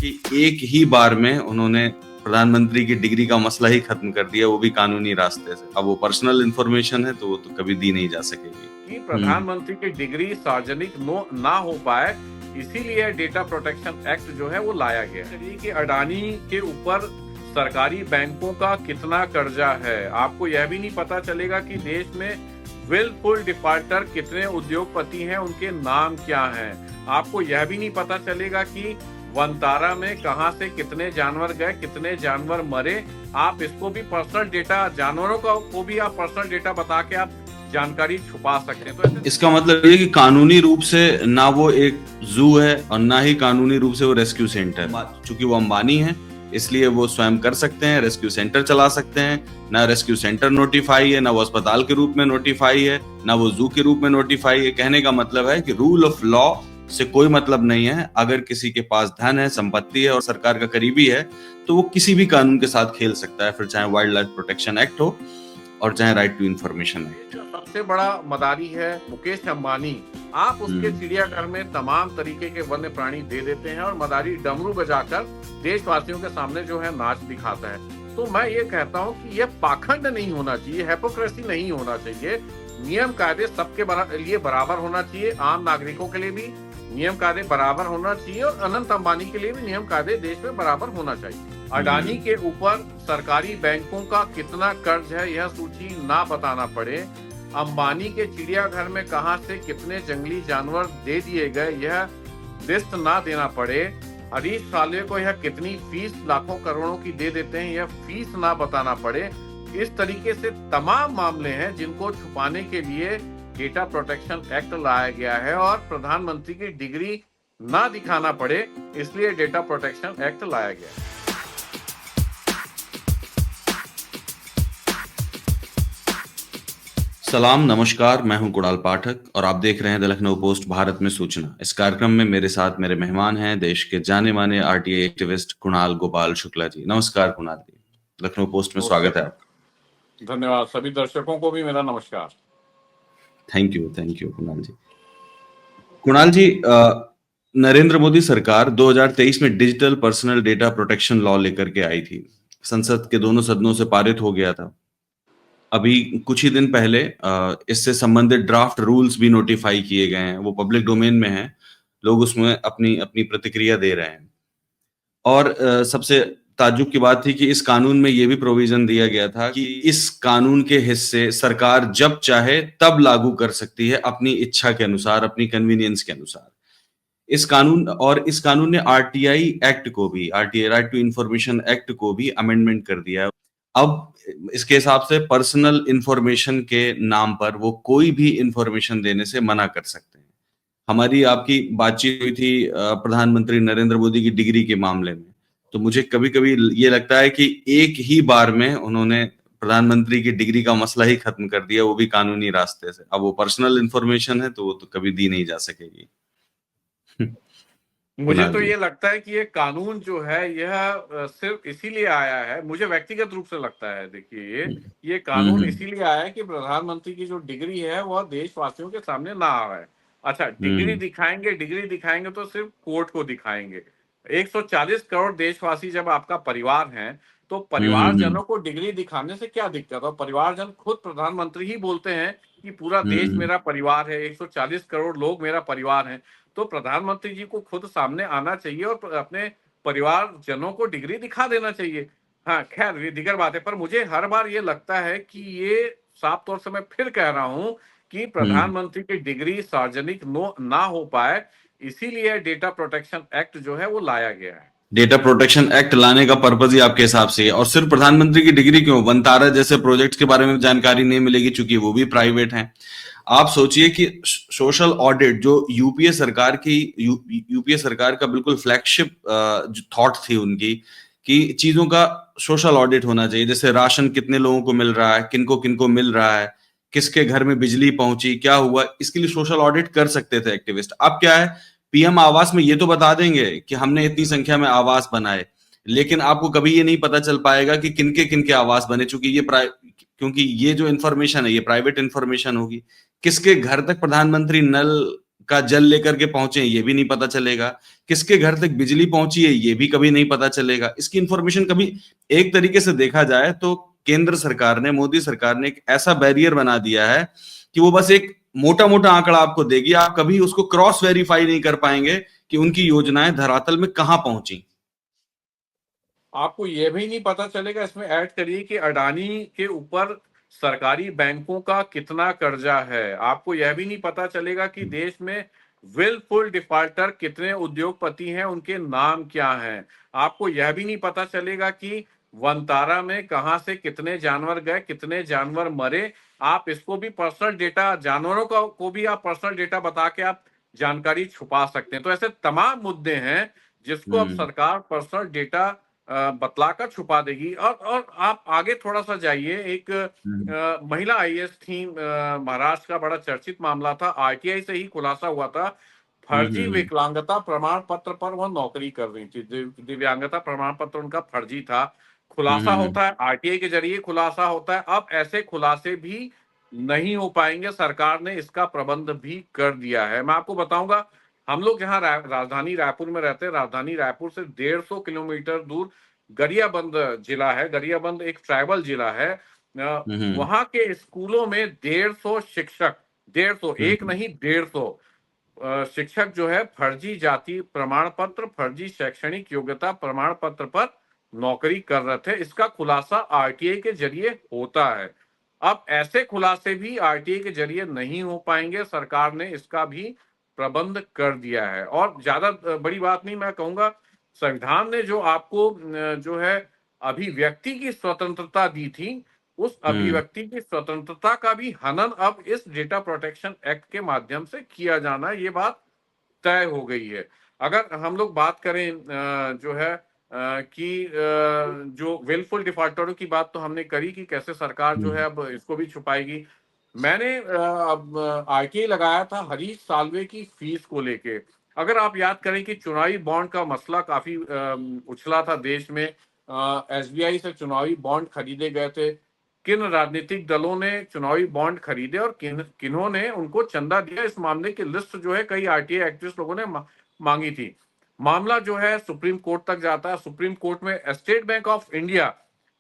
कि एक ही बार में उन्होंने प्रधानमंत्री की डिग्री का मसला ही खत्म कर दिया, वो भी कानूनी रास्ते से। अब वो पर्सनल इंफॉर्मेशन है तो वो तो कभी दी नहीं जा सकेगी कि प्रधानमंत्री की डिग्री सार्वजनिक ना हो पाए, इसीलिए डेटा प्रोटेक्शन एक्ट जो है वो लाया गया है। कि अडानी के ऊपर सरकारी बैंकों का कितना कर्जा है, आपको यह भी नहीं पता चलेगा कि देश में विलफुल डिफॉल्टर कितने उद्योगपति हैं, उनके नाम क्या हैं। आपको यह भी नहीं पता चलेगा कि वनतारा में कहां से कितने जानवर गए, कितने जानवर मरे। आप इसको भी पर्सनल डेटा, जानवरों को भी आप पर्सनल डेटा बता के आप जानकारी छुपा सकते हैं। तो इसका मतलब ये कि कानूनी रूप से ना वो एक जू है और ना ही कानूनी रूप से वो रेस्क्यू सेंटर। चूंकि वो अंबानी है इसलिए वो स्वयं कर सकते हैं, रेस्क्यू सेंटर चला सकते हैं। ना रेस्क्यू सेंटर नोटिफाई है, ना वो अस्पताल के रूप में नोटिफाई है, ना वो जू के रूप में नोटिफाई है। कहने का मतलब है कि रूल ऑफ लॉ से कोई मतलब नहीं है। अगर किसी के पास धन है, संपत्ति है और सरकार का करीबी है तो वो किसी भी कानून के साथ खेल सकता है, फिर चाहे वाइल्ड लाइफ प्रोटेक्शन एक्ट हो और चाहे राइट टू इंफॉर्मेशन एक्ट। सबसे बड़ा मदारी है मुकेश अंबानी। आप उसके चिड़ियाघर में तमाम तरीके के वन्य प्राणी दे देते हैं और मदारी डमरू बजाकर देशवासियों के सामने जो है नाच दिखाता है। तो मैं ये कहता हूँ कि ये पाखंड नहीं होना चाहिए, हिपोक्रेसी नहीं होना चाहिए। नियम कायदे सबके लिए बराबर होना चाहिए, आम नागरिकों के लिए भी नियम कायदे बराबर होना चाहिए और अनंत अंबानी के लिए भी नियम कायदे देश में बराबर होना चाहिए। अडानी के ऊपर सरकारी बैंकों का कितना कर्ज है यह सूची ना बताना पड़े, अंबानी के चिड़ियाघर में कहां से कितने जंगली जानवर दे दिए गए यह लिस्ट ना देना पड़े, हरीश साले को यह कितनी फीस लाखों करोड़ों की दे देते हैं यह फीस ना बताना पड़े। इस तरीके से तमाम मामले हैं जिनको छुपाने के लिए डेटा प्रोटेक्शन एक्ट लाया गया है और प्रधानमंत्री की डिग्री ना दिखाना पड़े, इसलिए डेटा प्रोटेक्शन एक्ट लाया गया है। सलाम, नमस्कार, मैं हूं कुणाल पाठक और आप देख रहे हैं द लखनऊ पोस्ट भारत में सूचना। इस कार्यक्रम में मेरे साथ मेरे मेहमान हैं देश के जाने माने आरटीआई एक्टिविस्ट कुणाल गोपाल शुक्ला जी। नमस्कार कुणाल जी, लखनऊ पोस्ट में स्वागत है आपका। धन्यवाद। सभी दर्शकों को भी मेरा नमस्कार। थैंक यू कुणाल जी। कुणाल जी, नरेंद्र मोदी सरकार 2023 में digital personal data protection law लेकर के आई थी। संसद के दोनों सदनों से पारित हो गया था। अभी कुछ ही दिन पहले इससे संबंधित ड्राफ्ट रूल्स भी नोटिफाई किए गए हैं, वो पब्लिक डोमेन में हैं, लोग उसमें अपनी अपनी प्रतिक्रिया दे रहे हैं। और सबसे ताज्जुब की बात थी कि इस कानून में ये भी प्रोविजन दिया गया था कि इस कानून के हिस्से सरकार जब चाहे तब लागू कर सकती है, अपनी इच्छा के अनुसार, अपनी कन्वीनियंस के अनुसार। इस कानून ने आरटीआई एक्ट को भी, RTI right to information act को भी अमेंडमेंट कर दिया। अब इसके हिसाब से पर्सनल इंफॉर्मेशन के नाम पर वो कोई भी इंफॉर्मेशन देने से मना कर सकते हैं। हमारी आपकी बातचीत हुई थी प्रधानमंत्री नरेंद्र मोदी की डिग्री के मामले में, तो मुझे कभी कभी ये लगता है कि एक ही बार में उन्होंने प्रधानमंत्री की डिग्री का मसला ही खत्म कर दिया, वो भी कानूनी रास्ते से। अब वो पर्सनल इंफॉर्मेशन है तो वो तो कभी दी नहीं जा सकेगी। मुझे तो ये लगता है कि ये कानून जो है यह सिर्फ इसीलिए आया है, मुझे व्यक्तिगत रूप से लगता है, देखिए ये कानून इसीलिए आया है कि प्रधानमंत्री की जो डिग्री है वह देशवासियों के सामने ना आए। अच्छा, डिग्री दिखाएंगे तो सिर्फ कोर्ट को दिखाएंगे। 140 करोड़ देशवासी जब आपका परिवार है तो परिवारजनों को डिग्री दिखाने से क्या दिक्कत है। परिवारजन खुद प्रधानमंत्री ही बोलते हैं कि पूरा देश मेरा परिवार है, 140 करोड़ लोग मेरा परिवार हैं। तो प्रधानमंत्री जी को खुद सामने आना चाहिए और अपने परिवारजनों को डिग्री दिखा देना चाहिए। हाँ, खैर ये दीगर बात है, पर मुझे हर बार ये लगता है कि ये साफ तौर से मैं फिर कह रहा हूं कि प्रधानमंत्री की डिग्री सार्वजनिक ना हो पाए, इसीलिए डेटा प्रोटेक्शन एक्ट जो है वो लाया गया है। डेटा प्रोटेक्शन एक्ट लाने का पर्पज ही आपके हिसाब से है। और सिर्फ प्रधानमंत्री की डिग्री क्यों, वनतारा जैसे प्रोजेक्ट्स के बारे में जानकारी नहीं मिलेगी चूंकि वो भी प्राइवेट हैं। आप सोचिए कि सोशल ऑडिट जो यूपीए सरकार का बिल्कुल फ्लैगशिप थॉट थी उनकी, कि चीजों का सोशल ऑडिट होना चाहिए। जैसे राशन कितने लोगों को मिल रहा है, किनको किनको मिल रहा है, किसके घर में बिजली पहुंची, क्या हुआ, इसके लिए सोशल ऑडिट कर सकते थे एक्टिविस्ट। अब क्या है, पीएम आवास में ये तो बता देंगे कि हमने इतनी संख्या में आवास बनाए, लेकिन आपको कभी ये नहीं पता चल पाएगा कि किनके किनके आवास बने, क्योंकि ये जो इंफॉर्मेशन है ये प्राइवेट इंफॉर्मेशन होगी। किसके घर तक प्रधानमंत्री नल का जल लेकर के पहुंचे ये भी नहीं पता चलेगा, किसके घर तक बिजली पहुंची है ये भी कभी नहीं पता चलेगा। इसकी इंफॉर्मेशन कभी, एक तरीके से देखा जाए तो केंद्र सरकार ने, मोदी सरकार ने एक ऐसा बैरियर बना दिया है कि वो बस एक मोटा मोटा आंकड़ा आपको देगी, आप कभी उसको क्रॉस वेरीफाई नहीं कर पाएंगे कि उनकी योजनाएं धरातल में कहां पहुंची। आपको यह भी नहीं पता चलेगा, इसमें ऐड करिए कि अडानी के ऊपर सरकारी बैंकों का कितना कर्जा है। आपको यह भी नहीं पता चलेगा कि देश में विलफुल डिफॉल्टर कितने उद्योगपति हैं, उनके नाम क्या हैं। आपको यह भी नहीं पता चलेगा कि वनतारा में कहां से कितने जानवर गए, कितने जानवर मरे। आप इसको भी पर्सनल डेटा, जानवरों का को भी आप पर्सनल डेटा बता के आप जानकारी छुपा सकते हैं। तो ऐसे तमाम मुद्दे हैं जिसको अब हम्म सरकार पर्सनल डेटा बतलाकर छुपा देगी। और आप आगे थोड़ा सा जाइए, एक हम्म महिला आईएएस थी, महाराष्ट्र का बड़ा चर्चित मामला था, आरटीआई से ही खुलासा हुआ था। फर्जी हम्म विकलांगता प्रमाण पत्र पर वह नौकरी कर रही थी, दिव्यांगता प्रमाण पत्र उनका फर्जी था। खुलासा हम्म होता है आरटीआई के जरिए, खुलासा होता है। अब ऐसे खुलासे भी नहीं हो पाएंगे, सरकार ने इसका प्रबंध भी कर दिया है। मैं आपको बताऊंगा, हम लोग जहाँ राजधानी रायपुर में रहते हैं, राजधानी रायपुर से 150 किलोमीटर दूर गरियाबंद जिला है। गरियाबंद एक ट्राइबल जिला है। हम्म वहां के स्कूलों में 150 शिक्षक, 150, एक हम्म नहीं 150 शिक्षक जो है फर्जी जाति प्रमाण पत्र, फर्जी शैक्षणिक योग्यता प्रमाण पत्र पर नौकरी कर रहे थे। इसका खुलासा आरटीआई के जरिए होता है। अब ऐसे खुलासे भी आरटीआई के जरिए नहीं हो पाएंगे, सरकार ने इसका भी प्रबंध कर दिया है। और ज्यादा बड़ी बात नहीं, मैं कहूंगा संविधान ने जो आपको जो है अभिव्यक्ति की स्वतंत्रता दी थी, उस हम्म अभिव्यक्ति की स्वतंत्रता का भी हनन अब इस डेटा प्रोटेक्शन एक्ट के माध्यम से किया जाना, ये बात तय हो गई है। अगर हम लोग बात करें जो है कि जो विलफुल डिफॉल्टरों की बात तो हमने करी कि कैसे सरकार जो है हम्म अब इसको भी छुपाएगी। मैंने अब आरटीआई लगाया था हरीश साल्वे की फीस को लेके। अगर आप याद करें कि चुनावी बॉन्ड का मसला काफी उछला था देश में, एसबीआई से चुनावी बॉन्ड खरीदे गए थे। किन राजनीतिक दलों ने चुनावी बॉन्ड खरीदे और किन्होंने उनको चंदा दिया, इस मामले की लिस्ट जो है कई आरटीआई एक्टिविस्ट लोगों ने मांगी थी। मामला जो है सुप्रीम कोर्ट तक जाता है। सुप्रीम कोर्ट में state bank of India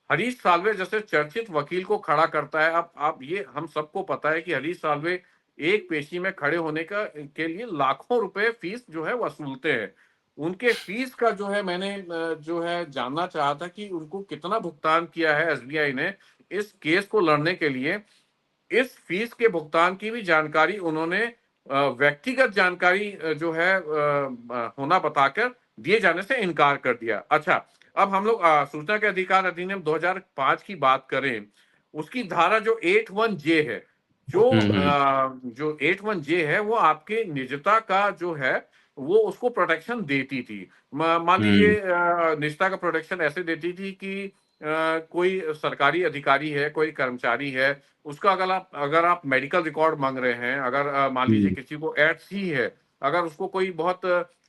Harish Salve जैसे चर्चित वकील को खड़ा करता है। अब आप, ये हम सबको पता है कि हरीश साल्वे एक पेशी में खड़े होने का के लिए लाखों रुपए फीस जो है वसूलते हैं। उनके फीस का जो है मैंने जो है जानना चाहा था कि उनको कितना भुगतान किया है एसबीआई ने इस केस को लड़ने के लिए। इस फीस के भुगतान की भी जानकारी उन्होंने व्यक्तिगत जानकारी जो है होना बताकर दिए जाने से इनकार कर दिया। अच्छा, अब हम लोग सूचना के अधिकार अधिनियम 2005 की बात करें, उसकी धारा जो 81 जे है, हम्म जो 81 जे है, वो आपके निजता का जो है वो उसको प्रोटेक्शन देती थी। मान हम्म लीजिए निजता का प्रोटेक्शन ऐसे देती थी कि कोई सरकारी अधिकारी है, कोई कर्मचारी है, उसका अगर आप मेडिकल रिकॉर्ड मांग रहे हैं, अगर मान लीजिए हम्म किसी को एड्स ही है, अगर उसको कोई बहुत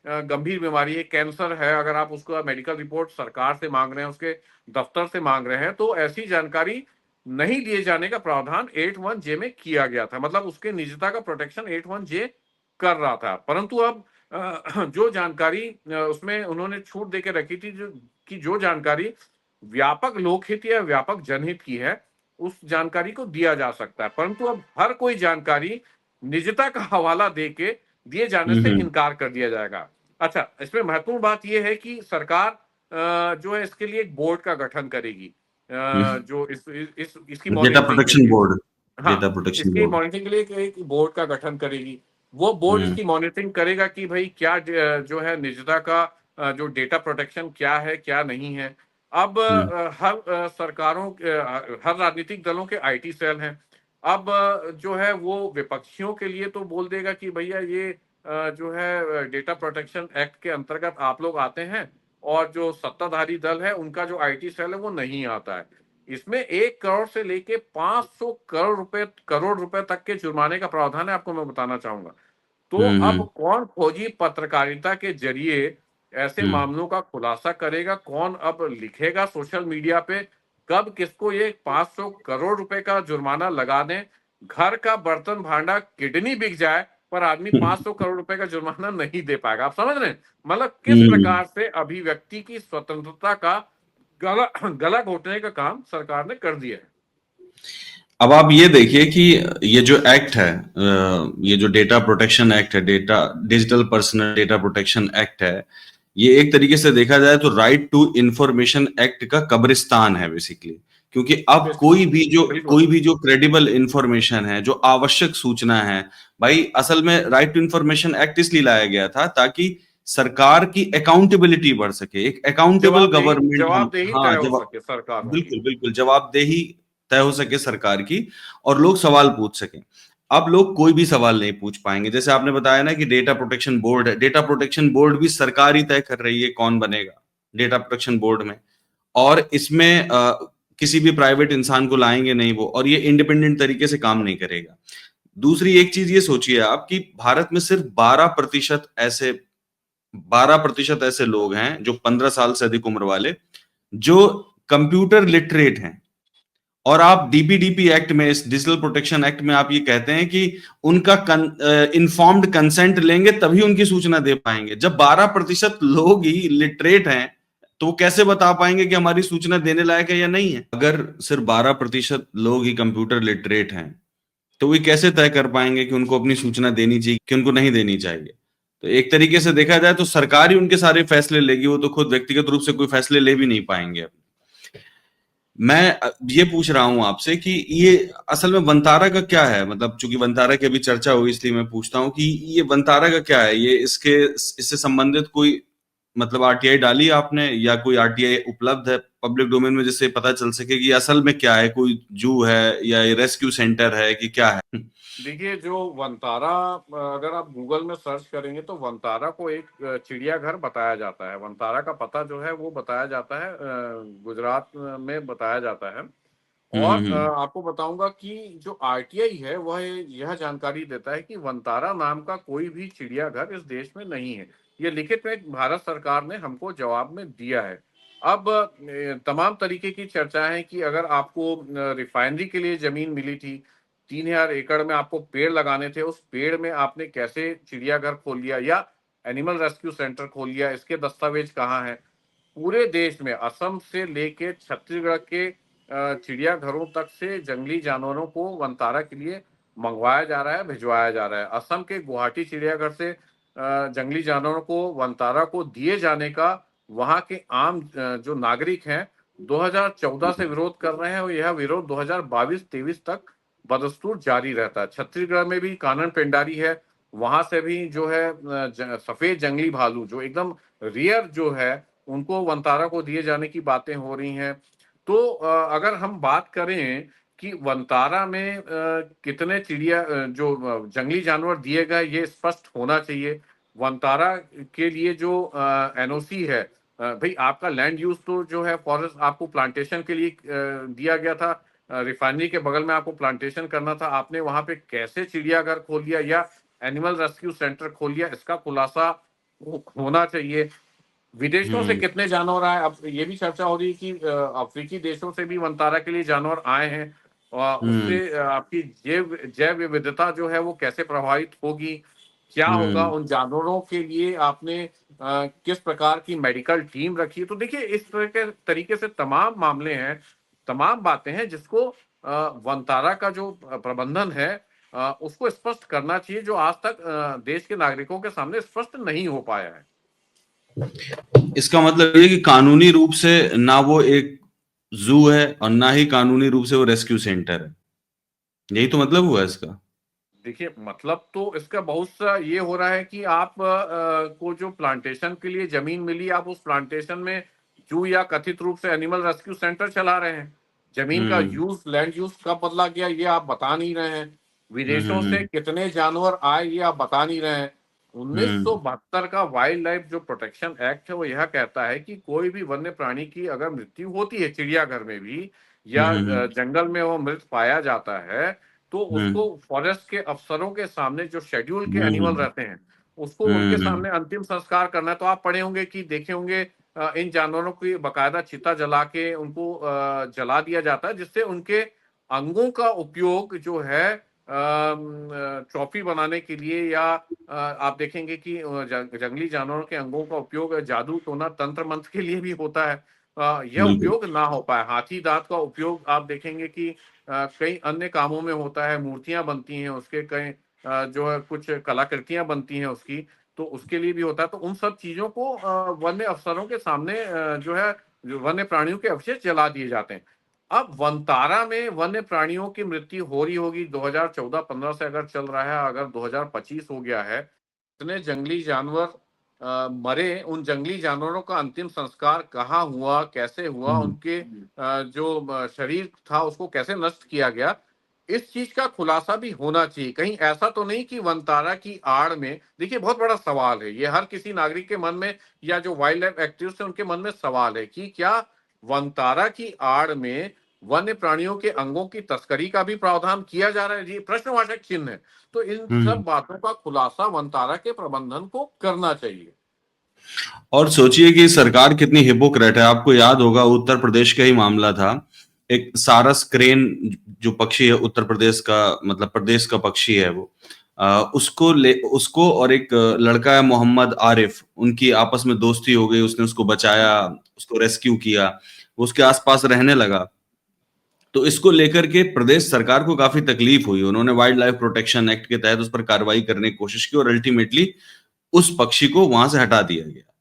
गंभीर बीमारी है, कैंसर है, अगर आप उसका मेडिकल रिपोर्ट सरकार से मांग रहे हैं, उसके दफ्तर से मांग रहे हैं, तो ऐसी जानकारी नहीं दिए जाने का प्रावधान 81 जे में किया गया था। मतलब उसके निजता का प्रोटेक्शन 81 जे कर रहा था। परंतु अब जो जानकारी उसमें उन्होंने छूट देके रखी थी, जो जानकारी व्यापक लोकहित या व्यापक जनहित की है, उस जानकारी को दिया जा सकता है। परंतु अब हर कोई जानकारी निजता का हवाला देके दिए जाने से हम्म इनकार कर दिया जाएगा। अच्छा, इसमें महत्वपूर्ण बात यह है कि सरकार जो है इसके लिए एक बोर्ड का गठन करेगी, जो इसकी डेटा मॉनिटरिंग के प्रोटेक्शन लिए। बोर्ड, डेटा हाँ, प्रोटेक्शन इसकी बोर्ड। मॉनिटरिंग के लिए एक बोर्ड का गठन करेगी। वो बोर्ड हम्म इसकी मॉनिटरिंग करेगा कि भाई क्या जो है निजता का जो डेटा प्रोटेक्शन क्या है, क्या नहीं है। अब हम्म हर सरकारों हर राजनीतिक दलों के आईटी सेल हैं। अब जो है वो विपक्षियों के लिए तो बोल देगा कि भैया ये जो है डेटा प्रोटेक्शन एक्ट के अंतर्गत आप लोग आते हैं, और जो सत्ताधारी दल है उनका जो आईटी सेल है वो नहीं आता है। इसमें 1 करोड़ से लेके 500 करोड़ रुपए तक के जुर्माने का प्रावधान है, आपको मैं बताना चाहूंगा। तो अब हम्म कौन फौजी पत्रकारिता के जरिए ऐसे हम्म मामलों का खुलासा करेगा, कौन अब लिखेगा सोशल मीडिया पे, कब किसको ये 500 करोड़ रुपए का जुर्माना लगा दें, घर का बर्तन भांडा किडनी बिक जाए, पर आदमी 500 करोड़ रुपए का जुर्माना नहीं दे पाएगा। आप समझ रहे हैं? मतलब किस प्रकार से अभिव्यक्ति की स्वतंत्रता का गला गला घोटने का काम सरकार ने कर दिया है। अब आप ये देखिए कि ये जो एक्ट है, ये जो डेटा प्रोटेक्शन एक्ट है, data digital personal data protection act है, ये एक तरीके से देखा जाए तो राइट टू इंफॉर्मेशन एक्ट का कब्रिस्तान है बेसिकली। क्योंकि अब बिल्कुल। कोई भी जो क्रेडिबल इंफॉर्मेशन है, जो आवश्यक सूचना है, भाई असल में राइट टू इंफॉर्मेशन एक्ट इसलिए लाया गया था ताकि सरकार की अकाउंटेबिलिटी बढ़ सके, एक अकाउंटेबल गवर्नमेंट हम, जवाबदेही हाँ, तय हो जवाब, सके सरकारों की। बिल्कुल बिल्कुल जवाबदेही तय हो सके सरकार की, और लोग सवाल पूछ सकें। अब लोग कोई भी सवाल नहीं पूछ पाएंगे। जैसे आपने बताया ना कि डेटा प्रोटेक्शन बोर्ड है, डेटा प्रोटेक्शन बोर्ड भी सरकार ही तय कर रही है कौन बनेगा डेटा प्रोटेक्शन बोर्ड में, और इसमें किसी भी प्राइवेट इंसान को लाएंगे नहीं वो, और ये इंडिपेंडेंट तरीके से काम नहीं करेगा। दूसरी एक चीज ये सोचिए आप कि भारत में सिर्फ 12% ऐसे लोग हैं जो 15 साल से अधिक उम्र वाले, जो कंप्यूटर लिटरेट हैं। और आप डीपीडीपी एक्ट में, इस डिजिटल प्रोटेक्शन एक्ट में आप ये कहते हैं कि उनका इन्फॉर्म्ड कंसेंट लेंगे तभी उनकी सूचना दे पाएंगे। जब 12% लोग ही लिटरेट हैं तो वो कैसे बता पाएंगे कि हमारी सूचना देने लायक है या नहीं है? अगर सिर्फ 12% लोग ही कंप्यूटर लिटरेट हैं तो वे कैसे तय कर पाएंगे कि उनको अपनी सूचना देनी चाहिए कि उनको नहीं देनी चाहिए? तो एक तरीके से देखा जाए तो सरकार ही उनके सारे फैसले लेगी, वो तो खुद व्यक्तिगत रूप से कोई फैसले ले भी नहीं पाएंगे। मैं ये पूछ रहा हूं आपसे कि ये असल में वंतारा का क्या है? मतलब चूंकि वंतारा की अभी चर्चा हुई इसलिए मैं पूछता हूं कि ये वंतारा का क्या है? ये इससे संबंधित कोई मतलब आरटीआई डाली आपने, या कोई आरटीआई उपलब्ध है पब्लिक डोमेन में जिससे पता चल सके कि असल में क्या है? कोई जू है या रेस्क्यू सेंटर है कि क्या है? देखिए, जो वंतारा, अगर आप गूगल में सर्च करेंगे तो वंतारा को एक चिड़ियाघर बताया जाता है। वंतारा का पता जो है वो बताया जाता है, गुजरात में बताया जाता है। और हम्म। आपको बताऊंगा कि जो आरटीआई है वह यह जानकारी देता है कि वंतारा नाम का कोई भी चिड़ियाघर इस देश में नहीं है। ये लिखित में भारत सरकार ने हमको जवाब में दिया है। अब तमाम तरीके की चर्चा है कि अगर आपको रिफाइनरी के लिए जमीन मिली थी, 3000 एकड़ में आपको पेड़ लगाने थे, उस पेड़ में आपने कैसे चिड़ियाघर खोल लिया या एनिमल रेस्क्यू सेंटर खोल लिया, इसके दस्तावेज कहाँ हैं? पूरे देश में असम से लेके छत्तीसगढ़ के चिड़ियाघरों तक से जंगली जानवरों को वनतारा के लिए मंगवाया जा रहा है, भिजवाया जा रहा है। असम के गुवाहाटी चिड़ियाघर से जंगली जानवरों को वनतारा को दिए जाने का वहां के आम जो नागरिक हैं 2014 से विरोध कर रहे हैं, और यह विरोध 2022-23 तक बदस्तूर जारी रहता है। छत्तीसगढ़ में भी कानन पेंडारी है, वहां से भी जो है सफेद जंगली भालू जो एकदम रियर जो है उनको वनतारा को दिए जाने की बातें हो रही हैं। तो अगर हम बात करें कि वनतारा में कितने चिड़िया जो जंगली जानवर दिए गए, ये स्पष्ट होना चाहिए। वनतारा के लिए जो एनओसी है, भाई आपका लैंड यूज तो जो है फॉरेस्ट आपको प्लांटेशन के लिए दिया गया था, रिफाइनरी के बगल में आपको प्लांटेशन करना था, आपने वहां पे कैसे चिड़ियाघर खोल लिया या एनिमल रेस्क्यू सेंटर खोल लिया, इसका खुलासा होना चाहिए। विदेशों से हम्म। कितने जानवर आए, अब ये भी चर्चा हो रही है कि अफ्रीकी देशों से भी वनतारा के लिए जानवर आए हैं, और हम्म। उससे आपकी जैव जैव विविधता जो है वो कैसे प्रभावित होगी, क्या होगा हम्म। उन जानवरों के लिए, आपने किस प्रकार की मेडिकल टीम रखी है। तो देखिए, इस तरह के तरीके से तमाम मामले हैं, तमाम बातें हैं जिसको वनतारा का जो प्रबंधन है उसको स्पष्ट करना चाहिए, जो आज तक देश के नागरिकों के सामने स्पष्ट नहीं हो पाया है। इसका मतलब ये कि कानूनी रूप से ना वो एक जू है और ना ही कानूनी रूप से वो रेस्क्यू सेंटर है, यही तो मतलब हुआ इसका। देखिए, मतलब तो इसका बहुत सा ये हो रहा है कि आप को जो प्लांटेशन के लिए जमीन मिली, आप उस प्लांटेशन में जू या कथित रूप से एनिमल रेस्क्यू सेंटर चला रहे हैं। जमीन का हम्म। यूज, लैंड यूज कब बदला गया ये आप बता नहीं रहे हैं। विदेशों से हम्म। कितने जानवर आए ये आप बता नहीं रहे हैं। हम्म। 1972 का वाइल्ड लाइफ जो प्रोटेक्शन एक्ट है वो यह कहता है कि कोई भी वन्य प्राणी की अगर मृत्यु होती है चिड़ियाघर में भी, या हम्म। जंगल में वो मृत पाया जाता है, तो उसको हम्म। फॉरेस्ट के अफसरों के सामने, जो शेड्यूल के एनिमल हम्म। रहते हैं, उसको उनके हम्म। सामने अंतिम संस्कार करना है। तो आप पढ़े होंगे कि देखे होंगे इन जानवरों की बकायदा चिता जला के उनको जला दिया जाता है, जिससे उनके अंगों का उपयोग जो है ट्रॉफी बनाने के लिए या आप देखेंगे कि जंगली जानवरों के अंगों का उपयोग जादू टोना तंत्र मंत्र के लिए भी होता है। यह बिल्कुल। उपयोग ना हो पाए। हाथी दांत का उपयोग आप देखेंगे कि कई अन्य कामों में होता है, मूर्तियां बनती हैं उसके, कई जो है कुछ कलाकृतियां बनती हैं उसकी, तो उसके लिए भी होता है। तो उन सब चीजों को वन्य अफसरों के सामने जो है वन्य प्राणियों के अवशेष जला दिए जाते हैं। अब वनतारा में वन्य प्राणियों की मृत्यु हो रही होगी 2014-15 से अगर चल रहा है, अगर 2025 हो गया है, इतने जंगली जानवर मरे, उन जंगली जानवरों का अंतिम संस्कार कहाँ हुआ, कैसे हुआ, हम्म। उनके जो शरीर था उसको कैसे नष्ट किया गया, इस चीज का खुलासा भी होना चाहिए। कहीं ऐसा तो नहीं कि वनतारा की आड़ में, देखिए बहुत बड़ा सवाल है ये, हर किसी नागरिक के मन में या जो वाइल्ड लाइफ एक्टिविस्ट है उनके मन में सवाल है कि क्या वनतारा की आड़ में वन्य प्राणियों के अंगों की तस्करी का भी प्रावधान किया जा रहा है? ये प्रश्नवाचक चिन्ह है। तो इन सब हम्म। बातों का खुलासा वनतारा के प्रबंधन को करना चाहिए। और सोचिए कि सरकार कितनी हिपोक्रेट है। आपको याद होगा उत्तर प्रदेश का ही मामला था। एक सारस क्रेन जो पक्षी है उत्तर प्रदेश का, मतलब प्रदेश का पक्षी है वो, उसको और एक लड़का है मोहम्मद आरिफ, उनकी आपस में दोस्ती हो गई, उसने उसको बचाया, उसको रेस्क्यू किया, वो उसके आसपास रहने लगा। तो इसको लेकर के प्रदेश सरकार को काफी तकलीफ हुई। उन्होंने वाइल्ड लाइफ प्रोटेक्शन एक्ट के तहत उस पर कार्रवाई करने की कोशिश की और अल्टीमेटली उस पक्षी को वहां से हटा दिया गया।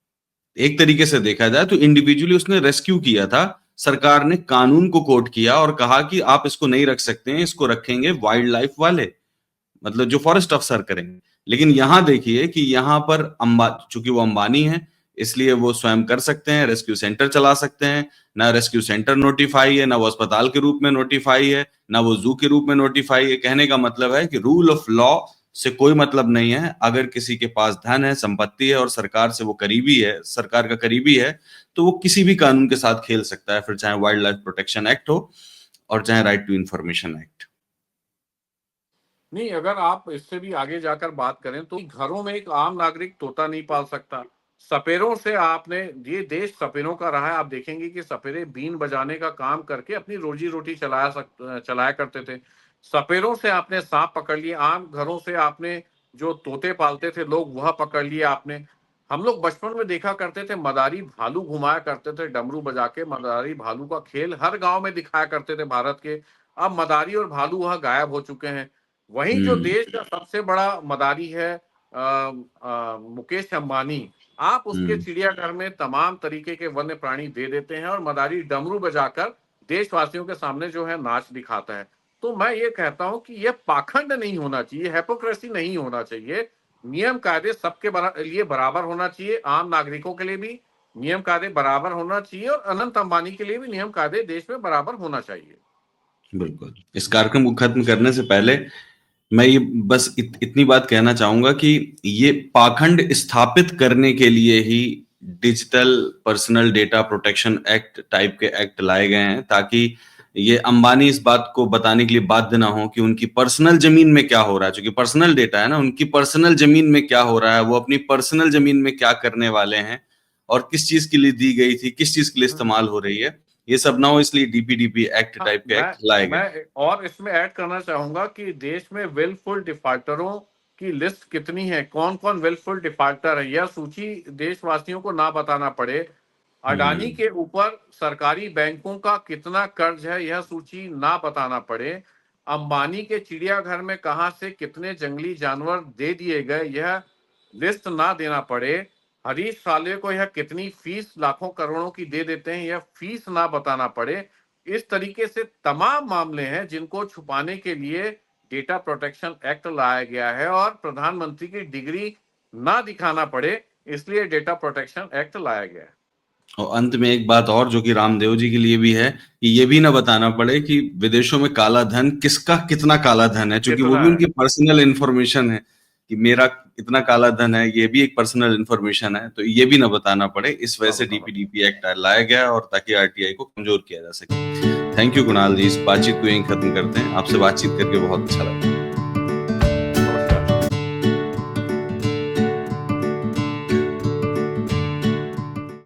एक तरीके से देखा जाए तो इंडिविजुअली उसने रेस्क्यू किया था, सरकार ने कानून को कोट किया और कहा कि आप इसको नहीं रख सकते हैं, इसको रखेंगे वाइल्ड लाइफ वाले, मतलब जो फॉरेस्ट अफसर करेंगे। लेकिन यहां देखिए कि यहां पर चूंकि वो अंबानी है, इसलिए वो स्वयं कर सकते हैं, रेस्क्यू सेंटर चला सकते हैं। ना रेस्क्यू सेंटर नोटिफाई है, ना वो अस्पताल के रूप में नोटिफाई है, ना वो जू के रूप में नोटिफाई है। कहने का मतलब है कि रूल ऑफ लॉ से कोई मतलब नहीं है। अगर किसी के पास धन है, संपत्ति है और सरकार से वो करीबी है, सरकार का करीबी है, तो वो किसी भी कानून के साथ खेल सकता है, फिर चाहे वाइल्ड लाइफ प्रोटेक्शन एक्ट हो और चाहे राइट टू इंफॉर्मेशन एक्ट। नहीं, अगर आप इससे भी आगे जाकर बात करें तो घरों में एक आम नागरिक तोता नहीं पाल सकता। सपेरों से आपने, ये देश सपेरों का रहा है। आप देखेंगे कि सपेरे बीन बजाने का काम करके अपनी रोजी रोटी चलाया करते थे। सपेरों से आपने सांप पकड़ लिए। आम घरों से आपने जो तोते पालते थे लोग, वह पकड़ लिए आपने। हम लोग बचपन में देखा करते थे, मदारी भालू घुमाया करते थे डमरू बजा के। मदारी भालू का खेल हर गांव में दिखाया करते थे भारत के। अब मदारी और भालू वहां गायब हो चुके हैं। वहीं जो हम्म। देश का सबसे बड़ा मदारी है मुकेश अंबानी, आप उसके हम्म। चिड़ियाघर में तमाम तरीके के वन्य प्राणी दे देते हैं और मदारी डमरू बजाकर देशवासियों के सामने जो है नाच दिखाता है। तो मैं ये कहता हूं कि यह पाखंड नहीं होना चाहिए, हिपोक्रेसी नहीं होना चाहिए। नियम कायदे सबके लिए बराबर होना चाहिए। आम नागरिकों के लिए भी नियम कायदे बराबर होना चाहिए और अनंत अंबानी के लिए भी नियम कायदे देश में बराबर होना चाहिए। बिल्कुल। इस कार्यक्रम को खत्म करने से पहले मैं ये बस इतनी बात कहना चाहूंगा कि ये पाखंड स्थापित करने के लिए ही digital personal data protection act type के एक्ट लाए गए हैं, ताकि ये अंबानी इस बात को बताने के लिए बाध्य ना हो कि उनकी पर्सनल जमीन में क्या हो रहा है। क्योंकि पर्सनल डेटा है ना, उनकी पर्सनल जमीन में क्या हो रहा है, वो अपनी पर्सनल जमीन में क्या करने वाले हैं और किस चीज के लिए दी गई थी, किस चीज के लिए इस्तेमाल हो रही है, ये सब ना हो, इसलिए डीपीडीपी एक्ट हाँ, टाइप के मैं एक्ट लाए गए। मैं और इसमें ऐड करना चाहूंगा कि देश में विलफुल डिफॉल्टरों की लिस्ट कितनी है, कौन कौन विलफुल डिफॉल्टर है, यह सूची देशवासियों को ना बताना पड़े। अडानी हम्म। के ऊपर सरकारी बैंकों का कितना कर्ज है, यह सूची ना बताना पड़े। अंबानी के चिड़ियाघर में कहां से कितने जंगली जानवर दे दिए गए, यह लिस्ट ना देना पड़े। हरीश साले को यह कितनी फीस लाखों करोड़ों की दे देते हैं, यह फीस ना बताना पड़े। इस तरीके से तमाम मामले हैं जिनको छुपाने के लिए डेटा प्रोटेक्शन एक्ट लाया गया है और प्रधानमंत्री की डिग्री ना दिखाना पड़े, इसलिए डेटा प्रोटेक्शन एक्ट लाया गया है। और अंत में एक बात और जो कि रामदेव जी के लिए भी है, कि ये भी ना बताना पड़े कि विदेशों में काला धन किसका कितना काला धन है, क्योंकि वो कितना भी है। उनकी पर्सनल इंफॉर्मेशन है कि मेरा इतना काला धन है, ये भी एक पर्सनल इंफॉर्मेशन है, तो ये भी ना बताना पड़े। इस वजह से डीपीडीपी एक्ट लाया गया और ताकि आरटीआई को कमजोर किया जा सके। थैंक यू कुणाल जी, इस बातचीत को यहीं खत्म करते हैं। आपसे बातचीत करके बहुत अच्छा लगा।